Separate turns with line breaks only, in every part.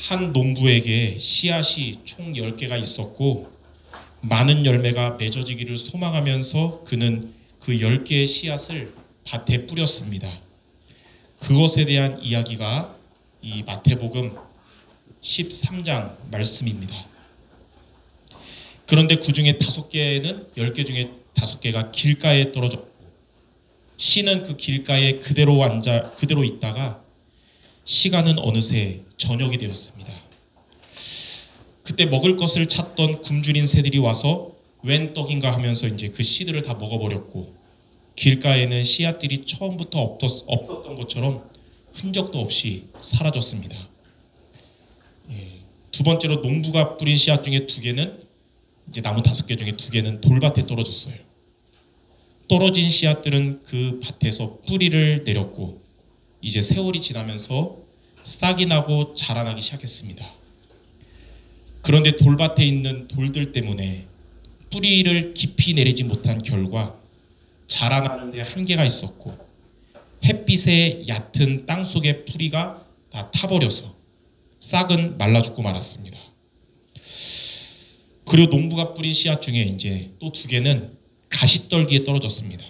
한 농부에게 씨앗이 총 10개가 있었고 많은 열매가 맺어지기를 소망하면서 그는 그 10개의 씨앗을 밭에 뿌렸습니다. 그것에 대한 이야기가 이 마태복음 13장 말씀입니다. 그런데 그 중에 5개는 10개 중에 5개가 길가에 떨어졌고 씨는 그 길가에 그대로 있다가 시간은 어느새 저녁이 되었습니다. 그때 먹을 것을 찾던 굶주린 새들이 와서 웬 떡인가 하면서 이제 그 씨들을 다 먹어버렸고 길가에는 씨앗들이 처음부터 없었던 것처럼 흔적도 없이 사라졌습니다. 두 번째로 농부가 뿌린 씨앗 중에 2개는 이제 나무 5개 중에 2개는 돌밭에 떨어졌어요. 떨어진 씨앗들은 그 밭에서 뿌리를 내렸고 이제 세월이 지나면서 싹이 나고 자라나기 시작했습니다. 그런데 돌밭에 있는 돌들 때문에 뿌리를 깊이 내리지 못한 결과 자라나는 데 한계가 있었고 햇빛에 얕은 땅 속의 뿌리가 다 타버려서 싹은 말라 죽고 말았습니다. 그리고 농부가 뿌린 씨앗 중에 이제 또 2개는 가시떨기에 떨어졌습니다.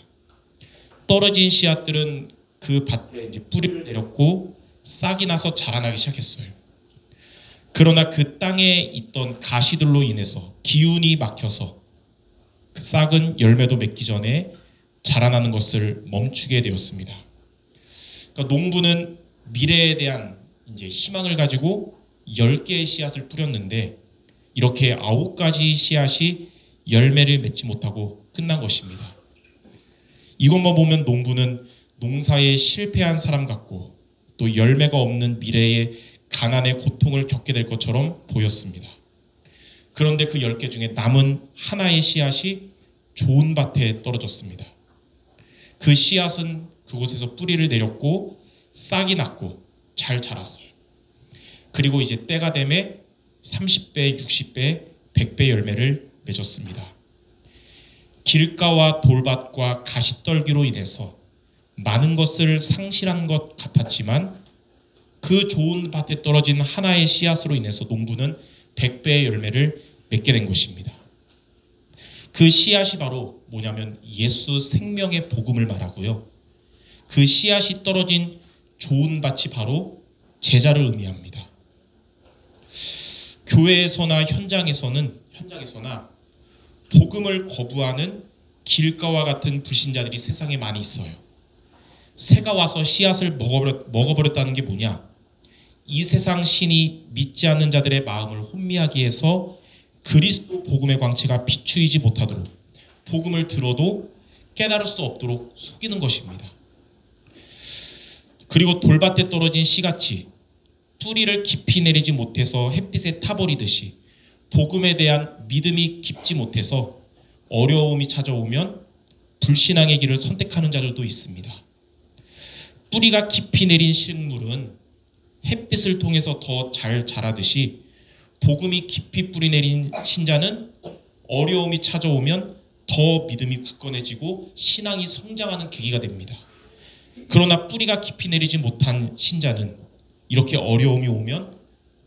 떨어진 씨앗들은 그 밭에 이제 뿌리를 내렸고 싹이 나서 자라나기 시작했어요. 그러나 그 땅에 있던 가시들로 인해서 기운이 막혀서 그 싹은 열매도 맺기 전에 자라나는 것을 멈추게 되었습니다. 그러니까 농부는 미래에 대한 이제 희망을 가지고 10개의 씨앗을 뿌렸는데 이렇게 9가지 씨앗이 열매를 맺지 못하고 끝난 것입니다. 이것만 보면 농부는 농사에 실패한 사람 같고 또 열매가 없는 미래의 가난의 고통을 겪게 될 것처럼 보였습니다. 그런데 그 10개 중에 남은 하나의 씨앗이 좋은 밭에 떨어졌습니다. 그 씨앗은 그곳에서 뿌리를 내렸고 싹이 났고 잘 자랐어요. 그리고 이제 때가 되매 30배, 60배, 100배 열매를 맺었습니다. 길가와 돌밭과 가시떨기로 인해서 많은 것을 상실한 것 같았지만 그 좋은 밭에 떨어진 하나의 씨앗으로 인해서 농부는 100배의 열매를 맺게 된 것입니다. 그 씨앗이 바로 뭐냐면 예수 생명의 복음을 말하고요. 그 씨앗이 떨어진 좋은 밭이 바로 제자를 의미합니다. 교회에서나 현장에서나 복음을 거부하는 길가와 같은 불신자들이 세상에 많이 있어요. 새가 와서 씨앗을 먹어버렸다는 게 뭐냐? 이 세상 신이 믿지 않는 자들의 마음을 혼미하게 해서 그리스도 복음의 광채가 비추이지 못하도록 복음을 들어도 깨달을 수 없도록 속이는 것입니다. 그리고 돌밭에 떨어진 씨같이 뿌리를 깊이 내리지 못해서 햇빛에 타버리듯이 복음에 대한 믿음이 깊지 못해서 어려움이 찾아오면 불신앙의 길을 선택하는 자들도 있습니다. 뿌리가 깊이 내린 식물은 햇빛을 통해서 더 잘 자라듯이 복음이 깊이 뿌리 내린 신자는 어려움이 찾아오면 더 믿음이 굳건해지고 신앙이 성장하는 계기가 됩니다. 그러나 뿌리가 깊이 내리지 못한 신자는 이렇게 어려움이 오면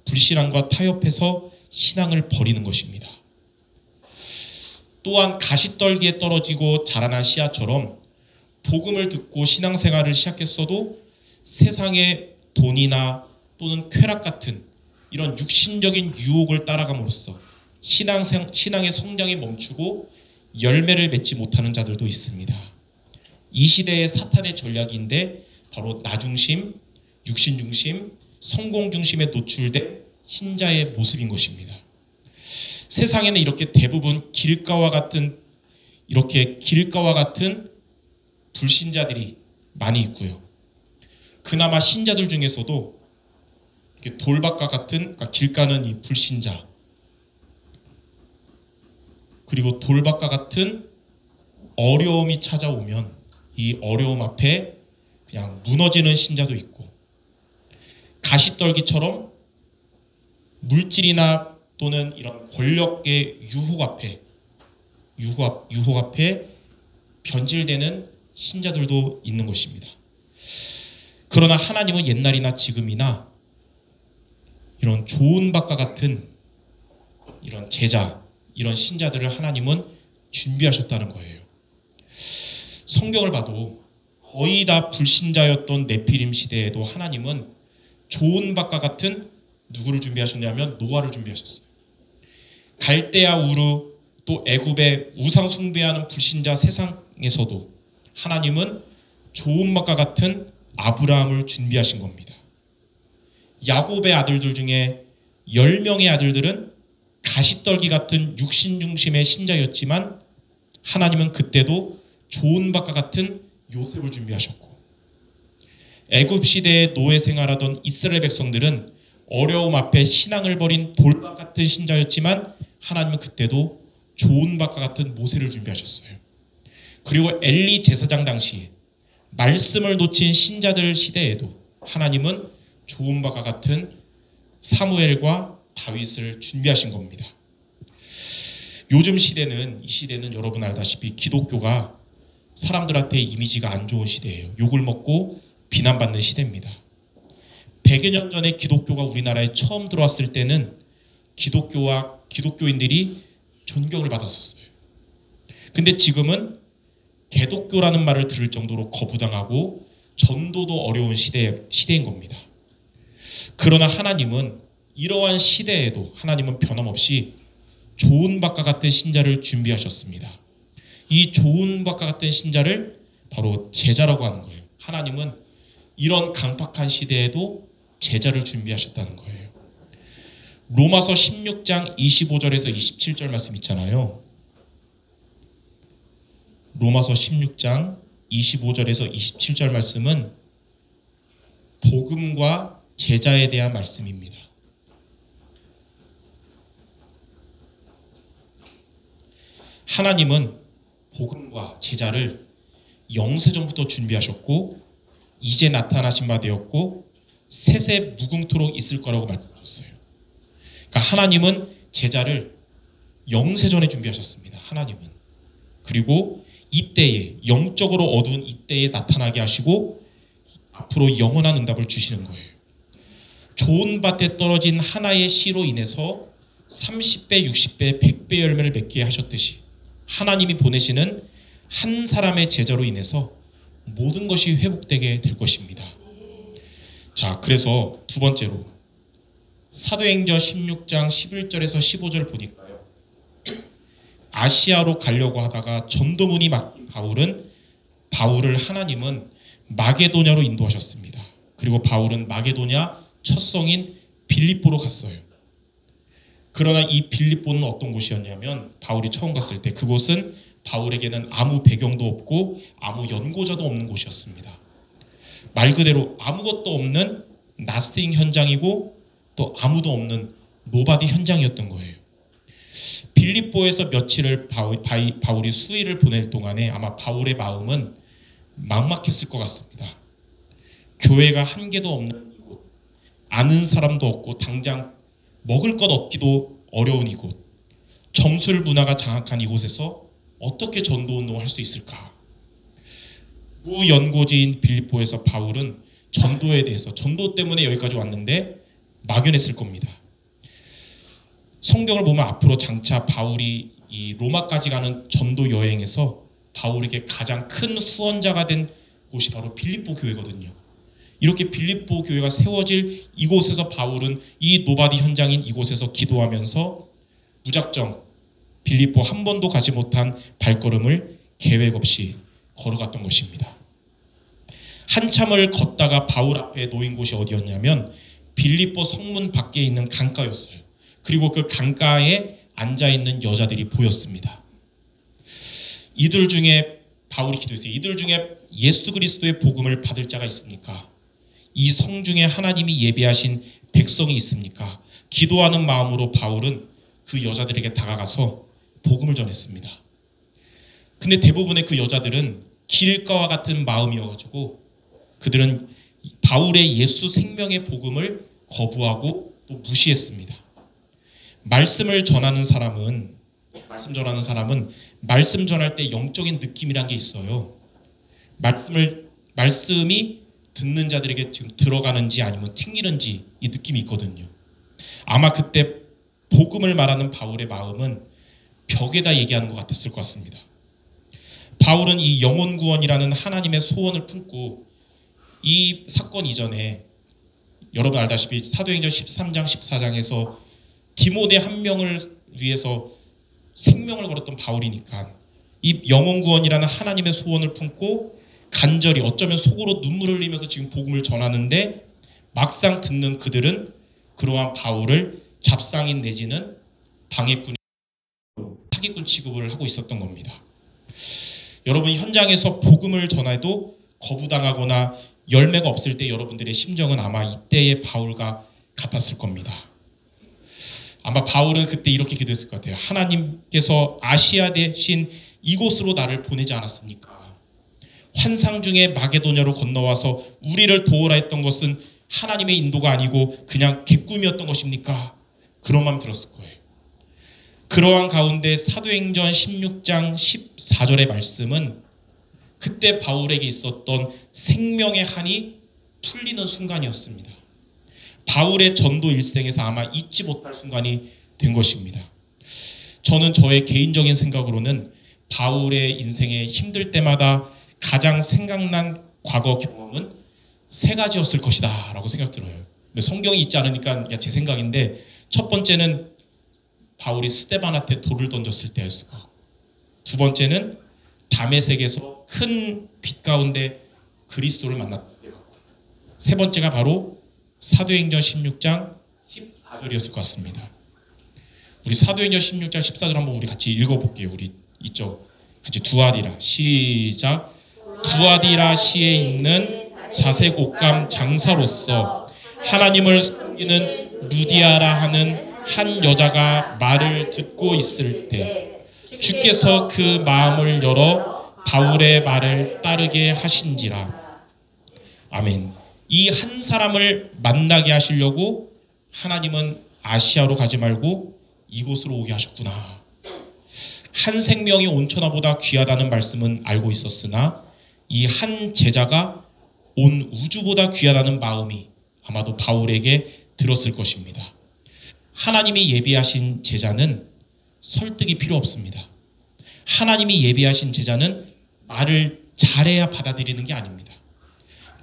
불신앙과 타협해서 신앙을 버리는 것입니다. 또한 가시떨기에 떨어지고 자라난 씨앗처럼 복음을 듣고 신앙생활을 시작했어도 세상의 돈이나 또는 쾌락 같은 이런 육신적인 유혹을 따라감으로써 신앙의 성장이 멈추고 열매를 맺지 못하는 자들도 있습니다. 이 시대의 사탄의 전략인데 바로 나 중심, 육신 중심, 성공 중심에 노출된 신자의 모습인 것입니다. 세상에는 이렇게 대부분 길가와 같은 불신자들이 많이 있고요. 그나마 신자들 중에서도 이렇게 돌밭과 같은, 그러니까 길가는 이 불신자, 그리고 돌밭과 같은 어려움이 찾아오면 이 어려움 앞에 그냥 무너지는 신자도 있고, 가시떨기처럼 물질이나 또는 이런 권력의 유혹 앞에 변질되는 신자들도 있는 것입니다. 그러나 하나님은 옛날이나 지금이나 이런 좋은 밭과 같은 이런 제자, 이런 신자들을 하나님은 준비하셨다는 거예요. 성경을 봐도 거의 다 불신자였던 네피림 시대에도 하나님은 좋은 밭과 같은 누구를 준비하셨냐면 노아를 준비하셨어요. 갈대아 우르 또 애굽의 우상 숭배하는 불신자 세상에서도 하나님은 좋은 밭과 같은 아브라함을 준비하신 겁니다. 야곱의 아들들 중에 10명의 아들들은 가시떨기 같은 육신 중심의 신자였지만 하나님은 그때도 좋은 밭과 같은 요셉을 준비하셨고, 애굽 시대에 노예 생활하던 이스라엘 백성들은 어려움 앞에 신앙을 버린 돌밭 같은 신자였지만 하나님은 그때도 좋은 밭과 같은 모세를 준비하셨어요. 그리고 엘리 제사장 당시에 말씀을 놓친 신자들 시대에도 하나님은 좋은 밭과 같은 사무엘과 다윗을 준비하신 겁니다. 요즘 시대는, 이 시대는 여러분 알다시피 기독교가 사람들한테 이미지가 안 좋은 시대예요. 욕을 먹고 비난받는 시대입니다. 100여 년 전에 기독교가 우리나라에 처음 들어왔을 때는 기독교와 기독교인들이 존경을 받았었어요. 근데 지금은 개독교라는 말을 들을 정도로 거부당하고 전도도 어려운 시대인 겁니다. 그러나 하나님은 이러한 시대에도 하나님은 변함없이 좋은 밭과 같은 신자를 준비하셨습니다. 이 좋은 밭과 같은 신자를 바로 제자라고 하는 거예요. 하나님은 이런 강팍한 시대에도 제자를 준비하셨다는 거예요. 로마서 16장 25절에서 27절 말씀 있잖아요. 로마서 16장 25절에서 27절 말씀은 복음과 제자에 대한 말씀입니다. 하나님은 복음과 제자를 영세전부터 준비하셨고 이제 나타나신 바 되었고 세세 무궁토록 있을 거라고 말씀하셨어요. 그러니까 하나님은 제자를 영세전에 준비하셨습니다. 하나님은. 그리고 이때에 영적으로 어두운 이때에 나타나게 하시고 앞으로 영원한 응답을 주시는 거예요. 좋은 밭에 떨어진 하나의 씨로 인해서 30배, 60배, 100배 열매를 맺게 하셨듯이 하나님이 보내시는 한 사람의 제자로 인해서 모든 것이 회복되게 될 것입니다. 자, 그래서 두 번째로 사도행전 16장 11절에서 15절 보니까요. 아시아로 가려고 하다가 전도문이 막힌 바울을 하나님은 마게도냐로 인도하셨습니다. 그리고 바울은 마게도냐 첫 성인 빌립보로 갔어요. 그러나 이 빌립보는 어떤 곳이었냐면 바울이 처음 갔을 때 그곳은 바울에게는 아무 배경도 없고 아무 연고자도 없는 곳이었습니다. 말 그대로 아무것도 없는 나스팅 현장이고 또 아무도 없는 노바디 현장이었던 거예요. 빌립보에서 며칠을 바울이 수일을 보낼 동안에 아마 바울의 마음은 막막했을 것 같습니다. 교회가 한 개도 없는 이곳, 아는 사람도 없고 당장 먹을 것 얻기도 어려운 이곳, 점술 문화가 장악한 이곳에서 어떻게 전도운동을 할 수 있을까? 무연고지인 빌립보에서 바울은 전도에 대해서 전도 때문에 여기까지 왔는데 막연했을 겁니다. 성경을 보면 앞으로 장차 바울이 이 로마까지 가는 전도 여행에서 바울에게 가장 큰 후원자가 된 곳이 바로 빌립보 교회거든요. 이렇게 빌립보 교회가 세워질 이곳에서 바울은 이 노바디 현장인 이곳에서 기도하면서 무작정 빌립보 한 번도 가지 못한 발걸음을 계획 없이 걸어갔던 것입니다. 한참을 걷다가 바울 앞에 놓인 곳이 어디였냐면 빌립보 성문 밖에 있는 강가였어요. 그리고 그 강가에 앉아있는 여자들이 보였습니다. 이들 중에 바울이 기도했어요. 이들 중에 예수 그리스도의 복음을 받을 자가 있습니까? 이 성 중에 하나님이 예비하신 백성이 있습니까? 기도하는 마음으로 바울은 그 여자들에게 다가가서 복음을 전했습니다. 근데 대부분의 그 여자들은 길가와 같은 마음이어가지고 그들은 바울의 예수 생명의 복음을 거부하고 또 무시했습니다. 말씀 전하는 사람은 말씀 전할 때 영적인 느낌이란 게 있어요. 말씀이 듣는 자들에게 지금 들어가는지 아니면 튕기는지 이 느낌이 있거든요. 아마 그때 복음을 말하는 바울의 마음은 벽에다 얘기하는 것 같았을 것 같습니다. 바울은 이 영혼 구원이라는 하나님의 소원을 품고 이 사건 이전에 여러분 알다시피 사도행전 13장 14장에서 디모데 한 명을 위해서 생명을 걸었던 바울이니까 이 영혼 구원이라는 하나님의 소원을 품고 간절히 어쩌면 속으로 눈물을 흘리면서 지금 복음을 전하는데 막상 듣는 그들은 그러한 바울을 잡상인 내지는 방해꾼, 사기꾼 취급을 하고 있었던 겁니다. 여러분 현장에서 복음을 전해도 거부당하거나 열매가 없을 때 여러분들의 심정은 아마 이때의 바울과 같았을 겁니다. 아마 바울은 그때 이렇게 기도했을 것 같아요. 하나님께서 아시아 대신 이곳으로 나를 보내지 않았습니까? 환상 중에 마게도냐로 건너와서 우리를 도우라 했던 것은 하나님의 인도가 아니고 그냥 개꿈이었던 것입니까? 그런 마음 들었을 거예요. 그러한 가운데 사도행전 16장 14절의 말씀은 그때 바울에게 있었던 생명의 한이 풀리는 순간이었습니다. 바울의 전도 일생에서 아마 잊지 못할 순간이 된 것입니다. 저는 저의 개인적인 생각으로는 바울의 인생에 힘들 때마다 가장 생각난 과거 경험은 세 가지였을 것이다 라고 생각 들어요. 성경이 있지 않으니까 제 생각인데 첫 번째는 바울이 스데반한테 돌을 던졌을 때였을 것 같고, 두 번째는 다메섹에서 큰 빛 가운데 그리스도를 만났을 때 같고, 세 번째가 바로 사도행전 16장 14절이었을 것 같습니다. 우리 사도행전 16장 14절 한번 우리 같이 읽어볼게요. 우리 이쪽 같이 두아디라 시작. 두아디라시에 있는 자색 옷감 장사로서 하나님을 섬기는 루디아라 하는 한 여자가 말을 듣고 있을 때 주께서 그 마음을 열어 바울의 말을 따르게 하신지라. 아멘. 이 한 사람을 만나게 하시려고 하나님은 아시아로 가지 말고 이곳으로 오게 하셨구나. 한 생명이 온천하보다 귀하다는 말씀은 알고 있었으나 이 한 제자가 온 우주보다 귀하다는 마음이 아마도 바울에게 들었을 것입니다. 하나님이 예비하신 제자는 설득이 필요 없습니다. 하나님이 예비하신 제자는 말을 잘해야 받아들이는 게 아닙니다.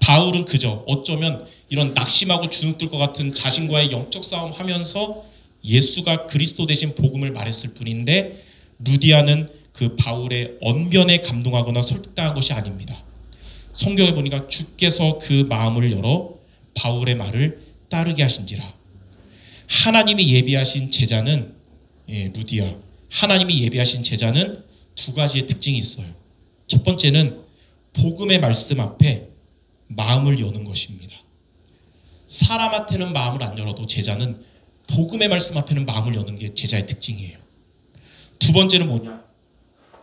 바울은 그저 어쩌면 이런 낙심하고 주눅들 것 같은 자신과의 영적 싸움 하면서 예수가 그리스도 대신 복음을 말했을 뿐인데 루디아는 그 바울의 언변에 감동하거나 설득당한 것이 아닙니다. 성경에 보니까 주께서 그 마음을 열어 바울의 말을 따르게 하신지라. 하나님이 예비하신 제자는 루디아, 하나님이 예비하신 제자는 두 가지의 특징이 있어요. 첫 번째는 복음의 말씀 앞에 마음을 여는 것입니다. 사람한테는 마음을 안 열어도 제자는 복음의 말씀 앞에는 마음을 여는 게 제자의 특징이에요. 두 번째는 뭐냐?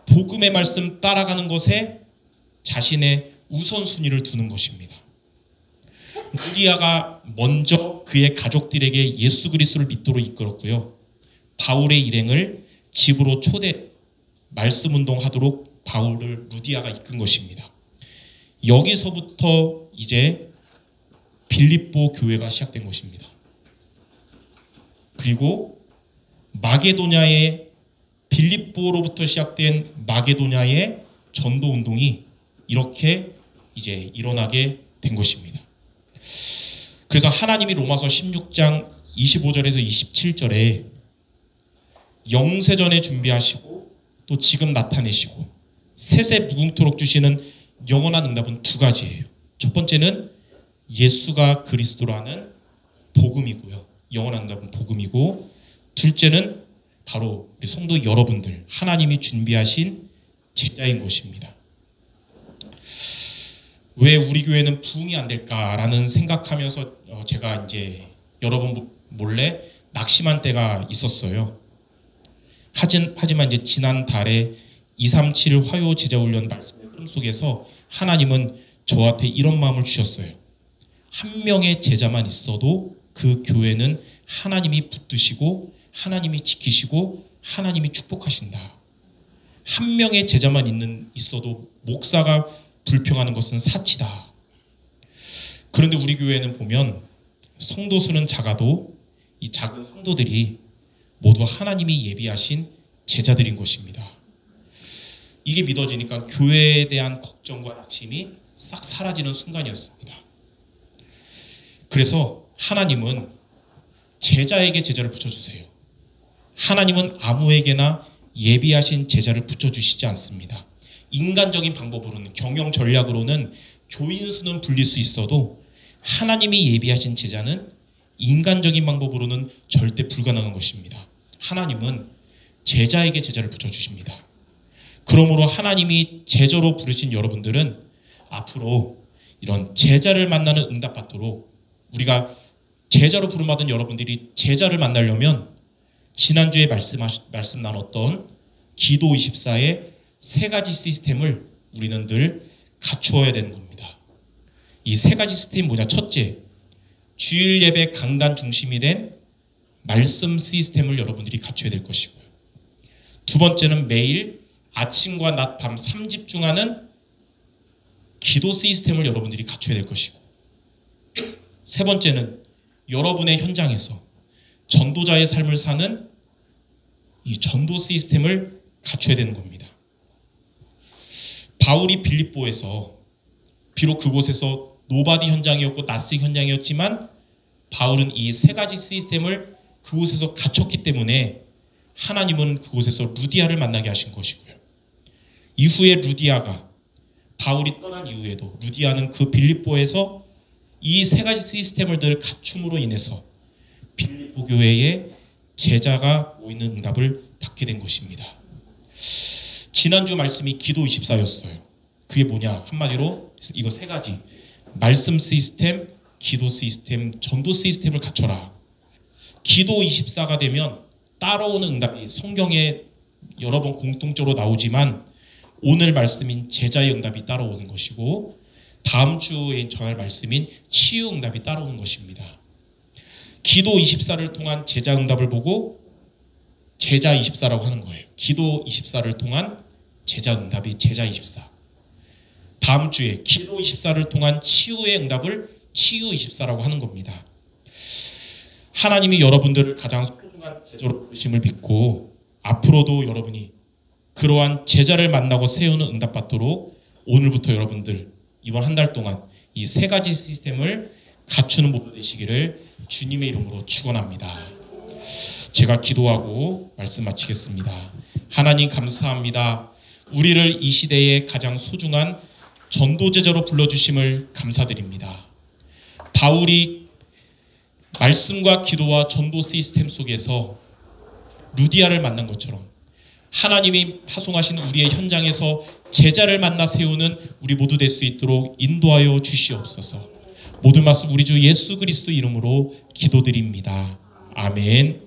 복음의 말씀 따라가는 것에 자신의 우선순위를 두는 것입니다. 루디아가 먼저 그의 가족들에게 예수 그리스도를 믿도록 이끌었고요. 바울의 일행을 집으로 말씀 운동하도록 바울을 루디아가 이끈 것입니다. 여기서부터 이제 빌립보 교회가 시작된 것입니다. 그리고 마게도냐의 빌립보로부터 시작된 마게도냐의 전도 운동이 이렇게 이제 일어나게 된 것입니다. 그래서 하나님이 로마서 16장 25절에서 27절에 영세전에 준비하시고 또 지금 나타내시고 세세 무궁토록 주시는 영원한 응답은 두 가지예요. 첫 번째는 예수가 그리스도라는 복음이고요. 영원한 응답은 복음이고, 둘째는 바로 우리 성도 여러분들, 하나님이 준비하신 제자인 것입니다. 왜 우리 교회는 부흥이 안 될까라는 생각하면서 제가 이제 여러분 몰래 낙심한 때가 있었어요. 하지만 이제 지난 달에 237 화요 제자훈련 말씀의 흐름 속에서 하나님은 저한테 이런 마음을 주셨어요. 한 명의 제자만 있어도 그 교회는 하나님이 붙드시고 하나님이 지키시고 하나님이 축복하신다. 한 명의 제자만 있어도 목사가 불평하는 것은 사치다. 그런데 우리 교회는 보면 성도 수는 작아도 이 작은 성도들이 모두 하나님이 예비하신 제자들인 것입니다. 이게 믿어지니까 교회에 대한 걱정과 낙심이 싹 사라지는 순간이었습니다. 그래서 하나님은 제자에게 제자를 붙여주세요. 하나님은 아무에게나 예비하신 제자를 붙여주시지 않습니다. 인간적인 방법으로는, 경영 전략으로는 교인 수는 불릴 수 있어도 하나님이 예비하신 제자는 인간적인 방법으로는 절대 불가능한 것입니다. 하나님은 제자에게 제자를 붙여주십니다. 그러므로 하나님이 제자로 부르신 여러분들은 앞으로 이런 제자를 만나는 응답받도록, 우리가 제자로 부름받은 여러분들이 제자를 만나려면 지난주에 말씀 나눴던 기도24의 세 가지 시스템을 우리는 늘 갖추어야 되는 겁니다. 이 세 가지 시스템이 뭐냐? 첫째, 주일 예배 강단 중심이 된 말씀 시스템을 여러분들이 갖춰야 될 것이고요. 두 번째는 매일 아침과 낮, 밤 3집중하는 기도 시스템을 여러분들이 갖춰야 될 것이고, 세 번째는 여러분의 현장에서 전도자의 삶을 사는 이 전도 시스템을 갖춰야 되는 겁니다. 바울이 빌립보에서, 비록 그곳에서 노바디 현장이었고 나스 현장이었지만 바울은 이 세 가지 시스템을 그곳에서 갖췄기 때문에 하나님은 그곳에서 루디아를 만나게 하신 것이고요. 이후에 루디아가, 바울이 떠난 이후에도 루디아는 그 빌립보에서 이 세 가지 시스템을 늘 갖춤으로 인해서 빌립보 교회에 제자가 모이는 응답을 받게 된 것입니다. 지난주 말씀이 기도24였어요. 그게 뭐냐? 한마디로 이거 세 가지, 말씀 시스템, 기도 시스템, 전도 시스템을 갖춰라. 기도24가 되면 따라오는 응답이 성경에 여러 번 공통적으로 나오지만 오늘 말씀인 제자의 응답이 따라오는 것이고, 다음 주에 전할 말씀인 치유 응답이 따라오는 것입니다. 기도24를 통한 제자 응답을 보고 제자24라고 하는 거예요. 기도24를 통한 제자 응답이 제자24. 다음 주에 기도24를 통한 치유의 응답을 치유24라고 하는 겁니다. 하나님이 여러분들을 가장 소중한 제자로 부르심을 믿고 앞으로도 여러분이 그러한 제자를 만나고 세우는 응답받도록 오늘부터 여러분들 이번 한 달 동안 이 세 가지 시스템을 갖추는 모두 되시기를 주님의 이름으로 축원합니다. 제가 기도하고 말씀 마치겠습니다. 하나님 감사합니다. 우리를 이 시대에 가장 소중한 전도제자로 불러주심을 감사드립니다. 바울이 말씀과 기도와 전도 시스템 속에서 루디아를 만난 것처럼 하나님이 파송하신 우리의 현장에서 제자를 만나 세우는 우리 모두 될 수 있도록 인도하여 주시옵소서. 모든 말씀 우리 주 예수 그리스도 이름으로 기도드립니다. 아멘.